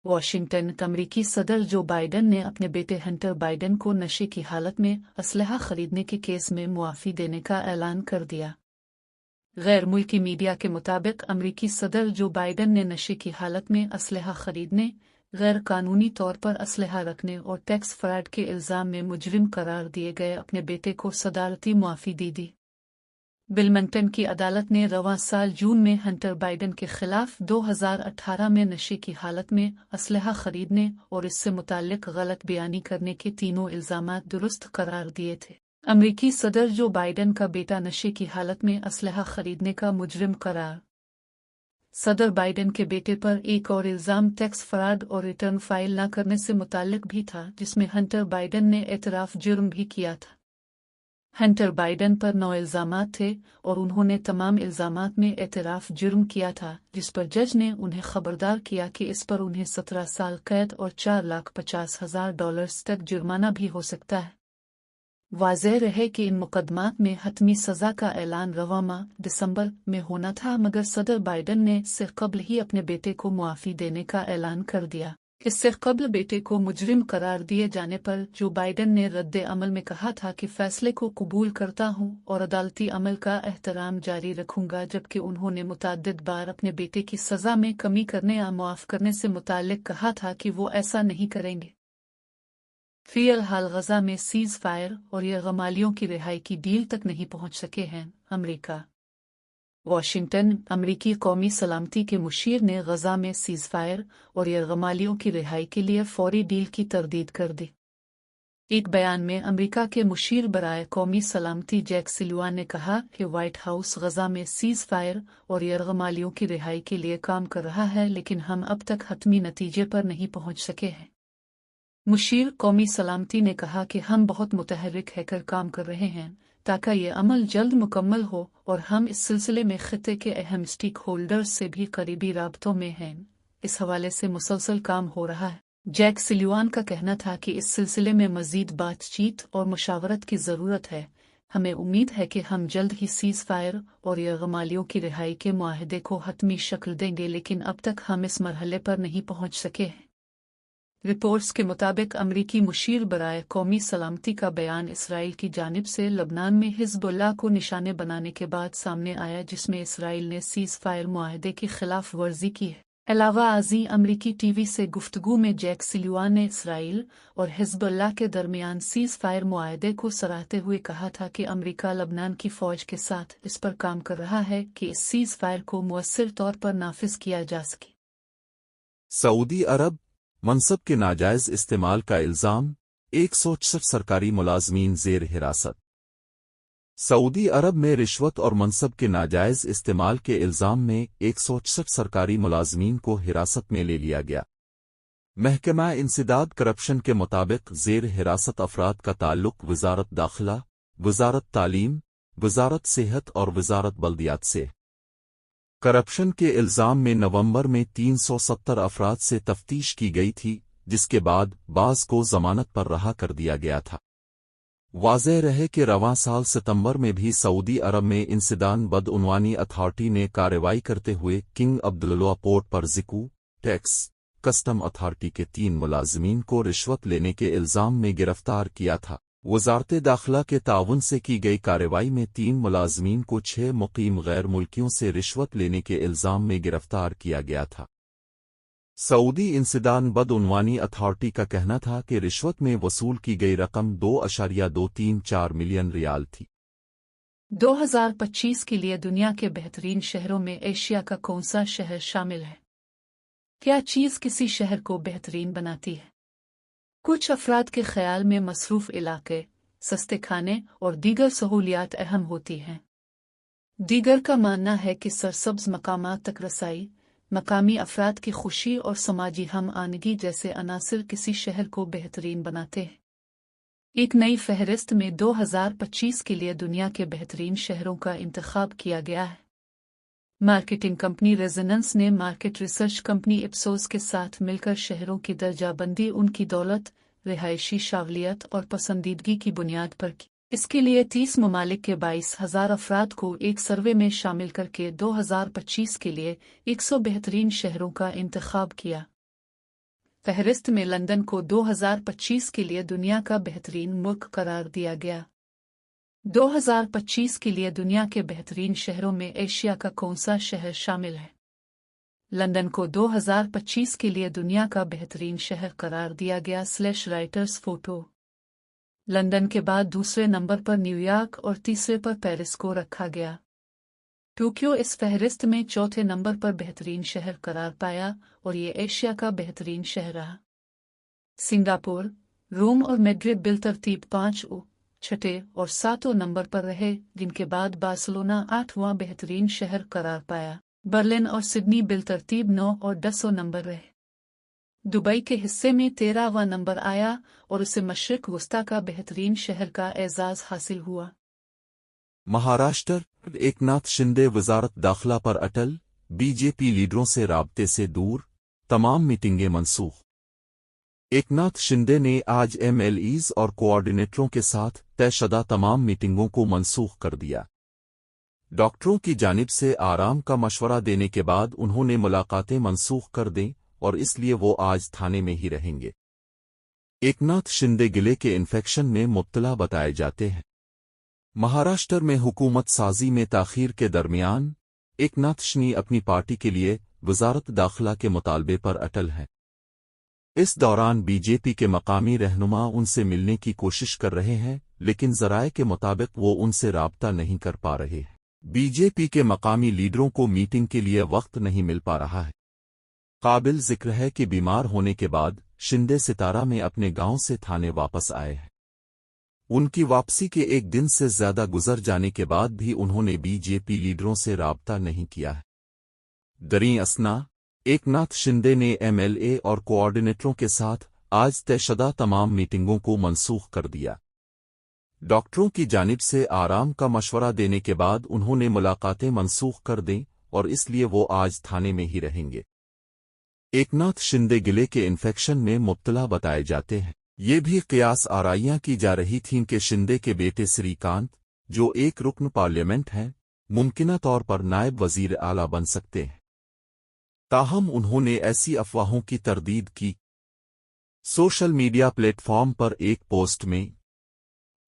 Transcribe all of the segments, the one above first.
Washington. अमेरिकी सदर Joe Biden ने अपने बेटे हंटर बाइडेन को नशे की हालत में असलहा खरीदने के केस में मुआफ़ी देने का ऐलान कर दिया। गैर मुल्की मीडिया के मुताबिक अमेरिकी सदर जो बाइडेन ने नशे की हालत में असलहा खरीदने, गैर कानूनी तौर पर असलहा रखने और टैक्स फ्रॉड के इल्ज़ाम में मुजरिम करार दिए गए अपने बेटे को सदारती मुआफ़ी दी। विल्मिंगटन की अदालत ने रवां साल जून में हंटर बाइडेन के खिलाफ 2018 में नशे की हालत में असलहा खरीदने और इससे मुताल्लिक गलत बयानी करने के तीनों इल्ज़ामात दुरुस्त करार दिए थे। अमेरिकी सदर जो बाइडेन का बेटा नशे की हालत में असलहा खरीदने का मुजरिम करार। सदर बाइडेन के बेटे पर एक और इल्ज़ाम टैक्स फ्रॉड और रिटर्न फाइल न करने से मुताल्लिक भी था, जिसमें हंटर बाइडेन ने एतराफ़ जुर्म भी किया था। हंटर बाइडेन पर 9 इल्ज़ामात थे और उन्होंने तमाम इल्ज़ामात में एतराफ़ जुर्म किया था, जिस पर जज ने उन्हें खबरदार किया कि इस पर उन्हें 17 साल कैद और $4,50,000 तक जुर्माना भी हो सकता है। वाज़ेह रहे कि इन मुकदमात में हतमी सज़ा का ऐलान रवां माह दिसंबर में होना था, मगर सदर बाइडेन ने इससे कबल ही अपने बेटे को मुआफ़ी देने का ऐलान कर दिया। इससे कबल बेटे को मुजरिम करार दिए जाने पर जो बाइडेन ने रद्द अमल में कहा था कि फैसले को कबूल करता हूं और अदालती अमल का एहतराम जारी रखूंगा, जबकि उन्होंने मुतअद्दिद बार अपने बेटे की सज़ा में कमी करने या मुआफ़ करने से मुताल्लिक कहा था कि वो ऐसा नहीं करेंगे। फ़िलहाल गजा में सीज़ फायर और यरग़मालियों की रिहाई की डील तक नहीं पहुंच सके हैं। अमेरिका। वाशिंगटन। अमेरिकी कौमी सलामती के मुशीर ने गजा में सीज़ फायर और यरग़मालियों की रिहाई के लिए फौरी डील की तरदीद कर दी। एक बयान में अमेरिका के मुशीर बराए कौमी सलामती जैक सुलिवान ने कहा कि व्हाइट हाउस गजा में सीज़ फायर और यरग़मालियों की रिहाई के लिए काम कर रहा है, लेकिन हम अब तक हतमी नतीजे पर नहीं पहुंच सके हैं। मुशीर कौमी सलामती ने कहा कि हम बहुत मुतहर्रिक होकर काम कर रहे हैं ताकि ये अमल जल्द मुकम्मल हो और हम इस सिलसिले में खित्ते के अहम स्टेक होल्डर्स से भी करीबी राब्तों में हैं। इस हवाले से मुसलसल काम हो रहा है। जैक सुलिवान का कहना था कि इस सिलसिले में मज़ीद बातचीत और मुशावरत की ज़रूरत है। हमें उम्मीद है कि हम जल्द ही सीज़ फायर और यरग़मालियों की रिहाई के मुआहदे को हतमी शक्ल देंगे, लेकिन अब तक हम इस मरहले पर नहीं पहुंच सके हैं। रिपोर्ट्स के मुताबिक अमरीकी मुशीर बराए कौमी सलामती का बयान इसराइल की जानिब से लबनान में हिज़्बुल्लाह को निशाने बनाने के बाद सामने आया, जिसमें इसराइल ने सीज़ फायर मुआहदे की खिलाफ वर्जी की है। अलावा आज़ी अमरीकी टीवी से गुफ्तगू में जैक सुलिवान ने इसराइल और हिज़्बुल्लाह के दरमियान सीज़ फायर मुआहदे को सराहते हुए कहा था कि अमरीका लबनान की फ़ौज के साथ इस पर काम कर रहा है कि इस सीज़ फायर को मुअस्सिर तौर पर नाफिज किया जा सके। सऊदी अरब। मनसब के नाजायज़ इस्तेमाल का इल्ज़ाम, 166 सरकारी मुलाज़मीन ज़ेर हिरासत। सऊदी अरब में रिश्वत और मनसब के नाजायज़ इस्तेमाल के इल्ज़ाम में 166 सरकारी मुलाज़मीन को हिरासत में ले लिया गया। महकमा इंसदाद करप्शन के मुताबिक ज़ेर हिरासत अफराद का ताल्लुक वज़ारत दाखिला, वज़ारत तालीम, वज़ारत सेहत और वज़ारत बल्दियात से। करप्शन के इल्ज़ाम में नवंबर में 370 अफराद से तफ्तीश की गई थी, जिसके बाद बाज़ को ज़मानत पर रहा कर दिया गया था। वाज़ेह रहे कि रवां साल सितंबर में भी सऊदी अरब में इंसदान बदउनवानी अथॉरिटी ने कार्रवाई करते हुए किंग अब्दुल्ला पोर्ट पर ज़िकू, टैक्स, कस्टम अथॉरिटी के 3 मुलाज़मीन को रिश्वत लेने के इल्ज़ाम में गिरफ्तार किया था। वज़ारत दाखिला के ताउन से की गई कार्रवाई में 3 मुलाज़मीन को 6 मुक़ीम गैर मुल्कियों से रिश्वत लेने के इल्ज़ाम में गिरफ्तार किया गया था। सऊदी इंसदान बदउनवानी अथॉरिटी का कहना था कि रिश्वत में वसूल की गई रकम 2.234 मिलियन रियाल थी। 2025 के लिए दुनिया के बेहतरीन शहरों में एशिया का कौन सा शहर शामिल है? क्या चीज़ किसी शहर को बेहतरीन बनाती है? कुछ अफराद के ख्याल में मसरूफ इलाके, सस्ते खाने और दीगर सहूलियात अहम होती हैं। दीगर का मानना है कि सरसब्ज मकामात तक रसाई, मकामी अफराद की खुशी और समाजी हम आनगी जैसे अनासिर किसी शहर को बेहतरीन बनाते हैं। एक नई फहरिस्त में 2025 के लिए दुनिया के बेहतरीन शहरों का इंतखाब किया गया है। मार्केटिंग कंपनी रेजोनेंस ने मार्केट रिसर्च कंपनी इप्सोस के साथ मिलकर शहरों की दर्जाबंदी उनकी दौलत, रिहायशी शागलियत और पसंदीदगी की बुनियाद पर की। इसके लिए 30 ममालिक के 22,000 अफराद को एक सर्वे में शामिल करके 2025 के लिए 100 बेहतरीन शहरों का इंतखाब किया। फहरिस्त में लंदन को 2025 के लिए दुनिया का बेहतरीन मुल्क करार दिया गया। 2025 के लिए दुनिया के बेहतरीन शहरों में एशिया का कौन सा शहर शामिल है? लंदन को 2025 के लिए दुनिया का बेहतरीन शहर करार दिया गया। Writers photo. लंदन के बाद दूसरे नंबर पर न्यूयॉर्क और तीसरे पर पेरिस को रखा गया। टोक्यो इस फहरिस्त में चौथे नंबर पर बेहतरीन शहर करार पाया और ये एशिया का बेहतरीन शहर रहा। सिंगापुर, रोम और मैड्रिड बिलतरतीब 5, 6 और 7 नंबर पर रहे, जिनके बाद बार्सिलोना 8वां बेहतरीन शहर करार पाया। बर्लिन और सिडनी बिलतरतीब 9 और 10 नंबर रहे। दुबई के हिस्से में 13वां नंबर आया और उसे मशरिक वस्ता का बेहतरीन शहर का एजाज हासिल हुआ। महाराष्ट्र, एकनाथ शिंदे वजारत दाखिला पर अटल, बीजेपी लीडरों से राब्ते से दूर, तमाम मीटिंगें मनसूख। एकनाथ शिंदे ने आज एमएलईज और कोऑर्डिनेटरों के साथ तयशुदा तमाम मीटिंगों को मनसूख कर दिया। डॉक्टरों की जानिब से आराम का मशवरा देने के बाद उन्होंने मुलाकातें मनसूख कर दें और इसलिए वो आज थाने में ही रहेंगे। एकनाथ शिंदे गिले के इन्फेक्शन में मुब्तला बताए जाते हैं। महाराष्ट्र में हुकूमत साजी में ताखीर के दरमियान एकनाथ शिंदे अपनी पार्टी के लिए वजारत दाखिला के मुतालबे पर अटल हैं। इस दौरान बीजेपी के मकामी रहनुमा उनसे मिलने की कोशिश कर रहे हैं, लेकिन ज़राए के मुताबिक वो उनसे राब्ता नहीं कर पा रहे हैं। बीजेपी के मकामी लीडरों को मीटिंग के लिए वक्त नहीं मिल पा रहा है। काबिल जिक्र है कि बीमार होने के बाद शिंदे सितारा में अपने गांव से थाने वापस आए हैं। उनकी वापसी के एक दिन से ज्यादा गुजर जाने के बाद भी उन्होंने बीजेपी लीडरों से राब्ता नहीं किया है। दरीं असना, एकनाथ शिंदे ने एमएलए और कोऑर्डिनेटरों के साथ आज तयशुदा तमाम मीटिंगों को मनसूख कर दिया। डॉक्टरों की जानिब से आराम का मशवरा देने के बाद उन्होंने मुलाकातें मनसूख कर दें और इसलिए वो आज थाने में ही रहेंगे। एकनाथ शिंदे गिले के इन्फेक्शन में मुब्तला बताए जाते हैं। ये भी क़ियास आराइयां की जा रही थीं कि शिंदे के बेटे श्रीकांत, जो एक रुकन पार्लियामेंट हैं, मुमकिना तौर पर नायब वजीर आला बन सकते हैं। ताहम उन्होंने ऐसी अफवाहों की तरदीद की। सोशल मीडिया प्लेटफॉर्म पर एक पोस्ट में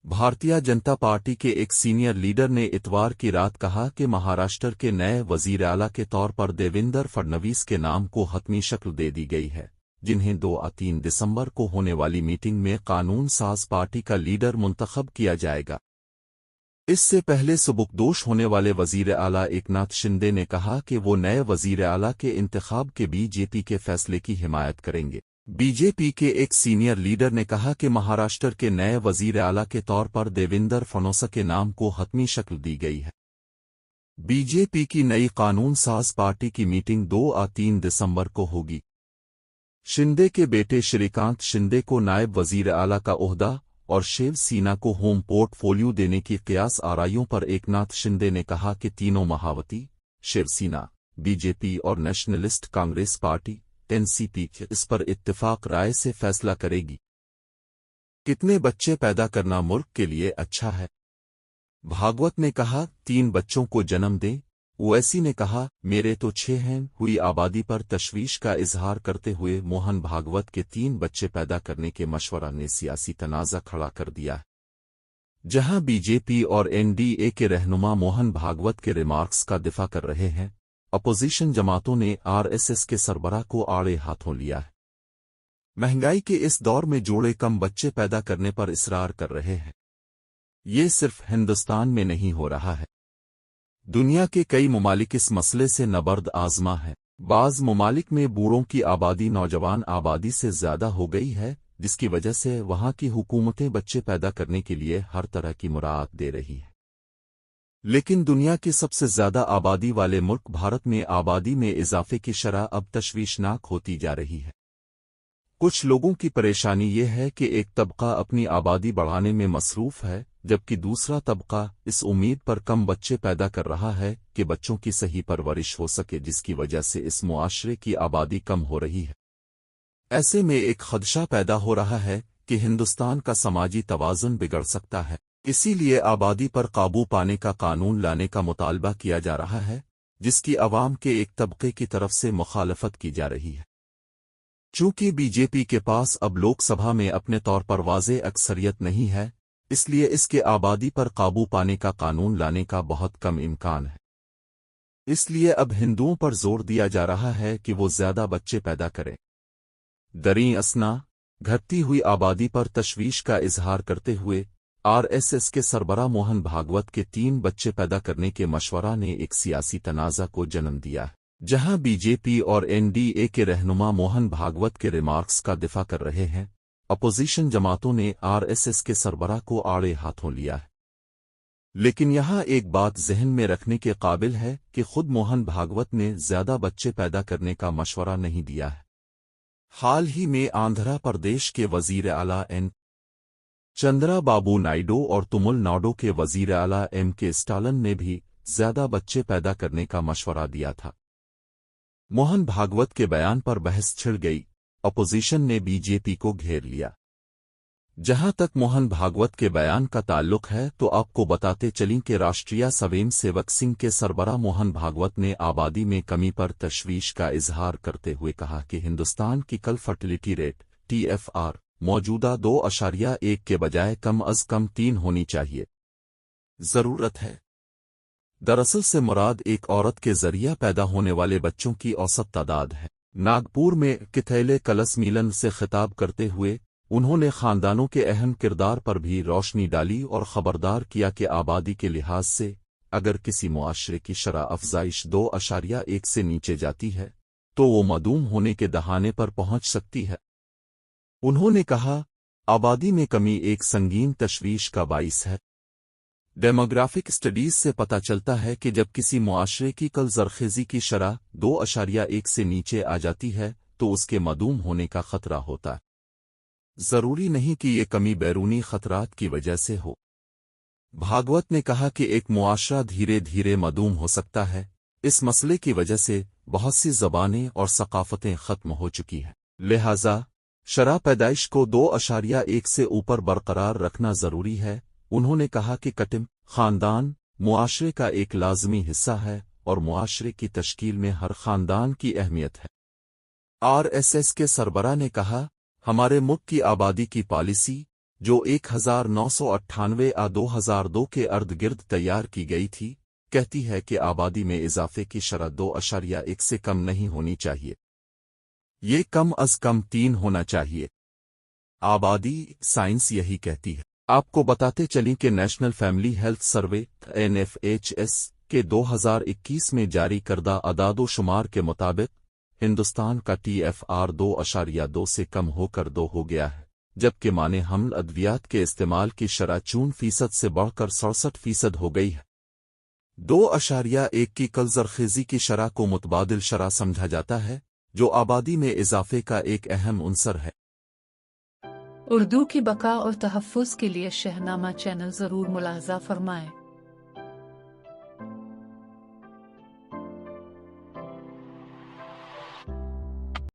भारतीय जनता पार्टी के एक सीनियर लीडर ने इतवार की रात कहा कि महाराष्ट्र के नए वजीर आला के तौर पर देवेंद्र फडणवीस के नाम को हतमी शक्ल दे दी गई है, जिन्हें 2 और 3 दिसंबर को होने वाली मीटिंग में कानून साज पार्टी का लीडर मुंतखब किया जाएगा। इससे पहले सुबुकदोश होने वाले वजीर आला एकनाथ शिंदे ने कहा कि वो नए वजीर आला के इंतखाब के बीजेपी के फैसले की हिमायत करेंगे। बीजेपी के एक सीनियर लीडर ने कहा कि महाराष्ट्र के नए वजीर आला के तौर पर देवेंद्र फडणवीस के नाम को हतमी शक्ल दी गई है। बीजेपी की नई कानून साज पार्टी की मीटिंग 2 और 3 दिसंबर को होगी। शिंदे के बेटे श्रीकांत शिंदे को नायब वजीर आला का ओहदा और शिव सेना को होम पोर्टफोलियो देने की क़ियास आराइयों पर एकनाथ शिंदे ने कहा कि तीनों महावती, शिवसेना, बीजेपी और नेशनलिस्ट कांग्रेस पार्टी एनसीपी इस पर इत्तेफाक राय से फैसला करेगी। कितने बच्चे पैदा करना मुल्क के लिए अच्छा है? भागवत ने कहा 3 बच्चों को जन्म दें। ओवैसी ने कहा मेरे तो 6 हैं। हुई आबादी पर तशवीश का इजहार करते हुए मोहन भागवत के 3 बच्चे पैदा करने के मशवरा ने सियासी तनाज़ा खड़ा कर दिया है। जहां बीजेपी और एनडीए के रहनुमा मोहन भागवत के रिमार्क्स का दिफा कर रहे हैं, अपोजिशन जमातों ने आरएसएस के सरबराह को आड़े हाथों लिया है। महंगाई के इस दौर में जोड़े कम बच्चे पैदा करने पर इसरार कर रहे हैं। ये सिर्फ हिंदुस्तान में नहीं हो रहा है, दुनिया के कई ममालिक इस मसले से नबर्द आजमा है। बाज़ ममालिक में बूढ़ों की आबादी नौजवान आबादी से ज़्यादा हो गई है, जिसकी वजह से वहाँ की हुकूमतें बच्चे पैदा करने के लिए हर तरह की मुराद दे रही हैं। लेकिन दुनिया के सबसे ज़्यादा आबादी वाले मुल्क भारत में आबादी में इजाफे की शरह अब तशवीशनाक होती जा रही है। कुछ लोगों की परेशानी ये है कि एक तबका अपनी आबादी बढ़ाने में मसरूफ़ है, जबकि दूसरा तबका इस उम्मीद पर कम बच्चे पैदा कर रहा है कि बच्चों की सही परवरिश हो सके, जिसकी वजह से इस मुआशरे की आबादी कम हो रही है। ऐसे में एक खदशा पैदा हो रहा है कि हिंदुस्तान का समाजी तवाज़ुन बिगड़ सकता है। इसीलिए आबादी पर काबू पाने का कानून लाने का मुतालबा किया जा रहा है, जिसकी अवाम के एक तबके की तरफ से मुखालफत की जा रही है। चूंकि बीजेपी के पास अब लोकसभा में अपने तौर पर वाज़े अक्सरियत नहीं है, इसलिए इसके आबादी पर काबू पाने का कानून लाने का बहुत कम इम्कान है। इसलिए अब हिंदुओं पर जोर दिया जा रहा है कि वो ज्यादा बच्चे पैदा करें। दरीं असना, घटती हुई आबादी पर तशवीश का इजहार करते हुए आरएसएस के सरबराह मोहन भागवत के 3 बच्चे पैदा करने के मशवरा ने एक सियासी तनाज़ा को जन्म दिया है, जहां बीजेपी और एनडीए के रहनुमा मोहन भागवत के रिमार्क्स का दिफा कर रहे हैं। अपोजिशन जमातों ने आरएसएस के सरबराह को आड़े हाथों लिया है। लेकिन यहाँ एक बात ज़हन में रखने के काबिल है कि खुद मोहन भागवत ने ज्यादा बच्चे पैदा करने का मशवरा नहीं दिया है। हाल ही में आंध्र प्रदेश के वजीर आला एन चंद्रा बाबू नायडू और तमिलनाडु के वजीर आला एम के स्टालिन ने भी ज्यादा बच्चे पैदा करने का मशवरा दिया था। मोहन भागवत के बयान पर बहस छिड़ गई। अपोजिशन ने बीजेपी को घेर लिया। जहां तक मोहन भागवत के बयान का ताल्लुक है तो आपको बताते चलें कि राष्ट्रीय स्वयं सेवक संघ के सरबराह मोहन भागवत ने आबादी में कमी पर तशवीश का इजहार करते हुए कहा कि हिंदुस्तान की कल फर्टिलिटी रेट TFR मौजूदा 2.1 के बजाय कम अज कम 3 होनी चाहिए। जरूरत है। दरअसल से मुराद एक औरत के जरिया पैदा होने वाले बच्चों की औसत तादाद है। नागपुर में किथैले कलश मिलन से खिताब करते हुए उन्होंने खानदानों के अहम किरदार पर भी रोशनी डाली और खबरदार किया कि आबादी के लिहाज से अगर किसी मुआशरे की शरह अफजाइश 2.1 से नीचे जाती है तो वो मदूम होने के दहाने पर पहुंच सकती है। उन्होंने कहा, आबादी में कमी एक संगीन तशवीश का बाइस है। डेमोग्राफिक स्टडीज से पता चलता है कि जब किसी मुआशरे की कल जरखेजी की शरह 2.1 से नीचे आ जाती है तो उसके मदूम होने का खतरा होता है। जरूरी नहीं कि ये कमी बैरूनी खतरात की वजह से हो। भागवत ने कहा कि एक मुआशरा धीरे धीरे मदूम हो सकता है। इस मसले की वजह से बहुत सी ज़बानें और सकाफतें खत्म हो चुकी हैं। लिहाजा शरह पैदाइश को 2.1 से ऊपर बरकरार रखना जरूरी है। उन्होंने कहा कि कटिम खानदान मुआशरे का एक लाजमी हिस्सा है और मुआशरे की तश्कील में हर खानदान की अहमियत है। आरएसएस के सरबराह ने कहा, हमारे मुल्क की आबादी की पॉलिसी जो 1998-2002 के अर्धगिर्द तैयार की गई थी, कहती है कि आबादी में इजाफे की शरह 2.1 से कम नहीं होनी चाहिए। ये कम अज कम 3 होना चाहिए। आबादी साइंस यही कहती है। आपको बताते चलें कि national family health survey NFHS के 2021 में जारी करदा अदादोशुमार के मुताबिक हिंदुस्तान का TFR 2.2 से कम होकर 2 हो गया है, जबकि माने हमल अद्वियात के इस्तेमाल की शरह 54% से बढ़कर 67% हो गई है। 2.1 की कल जरखेजी की शरह को मुतबादिल शरह समझा जाता है, जो आबादी में इजाफे का एक अहम उनसर है। उर्दू की बका और तहफ़्फ़ुज़ के लिए शहनामा चैनल ज़रूर मुलाहज़ा फरमाएं।